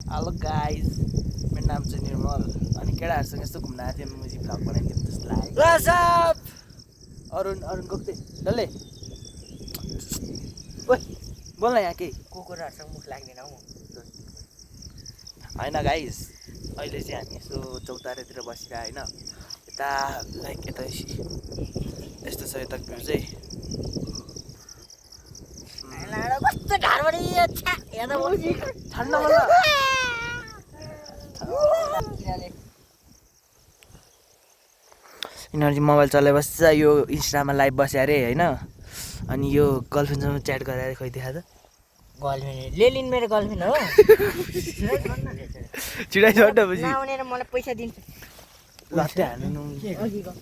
Hello guys, मेरो नाम चाहिँ निर्मल अनि केटाहरूसँग यस्तो घुम्न आएको थिएँ। म्युजिक भ्लग बनाइदिउँ जस्तो लाग्यो। अरुण गएको थिएँ डल्ले ओइ बोल्न यहाँ केही कुकुरहरूसँग मुख लाग्दैन हौ। होइन गाइस, अहिले चाहिँ हामी यसो चौतारातिर बसिरह होइन, यता लाइक यता यस्तो छ यता भ्यू चाहिँ कस्तो ढाडबडी ठन्डा मलाई यिनीहरू चाहिँ मोबाइल चलाइबस्छ, यो इन्स्टामा लाइभ बस्यो अरे होइन। अनि यो गर्लफ्रेन्डसँग च्याट गरेर खोइ देखा त गर्लफ्रेन्ड लेलिन मेरो गर्लफ्रेन्ड हो। छिडाइ छोड्दैपछि नआउनेर मलाई पैसा दिन्छ। लट्टे हाल्नु अघिको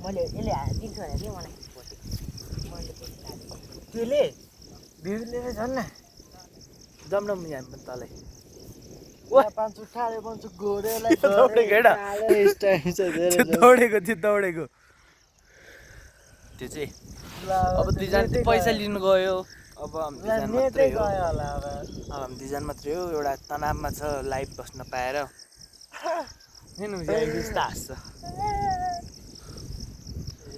मैले यसले दिन्छ भने चाहिँ मलाई त्यसले भिड लिएर झन् न जम्न यहाँ तलै पाँच उठाले पाँच गोरेलाई दौडेको थियो त्यो चाहिँ अब दुईजना चाहिँ पैसा लिनु गयो। अब हामी दुईजना मात्रै हो। एउटा तनावमा छ लाइभ बस्न पाएर। यस्तो हाँस्छ।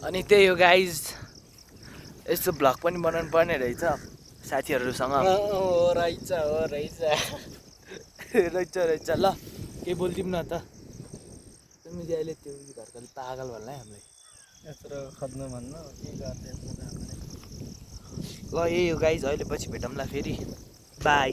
अनि त्यही हो गाइज, यस्तो भ्लग पनि बनाउनु पर्ने रहेछ साथीहरूसँग। रहेछ ल केही बोलिदिउँ न त। तिमी चाहिँ अहिले त्यो घरको पागल भन्ला है हामीलाई यत्रो खोज्नु भन्नु के गर्दै ल यही हो गाइज, अहिले पछि भेटौँला फेरि। बाई।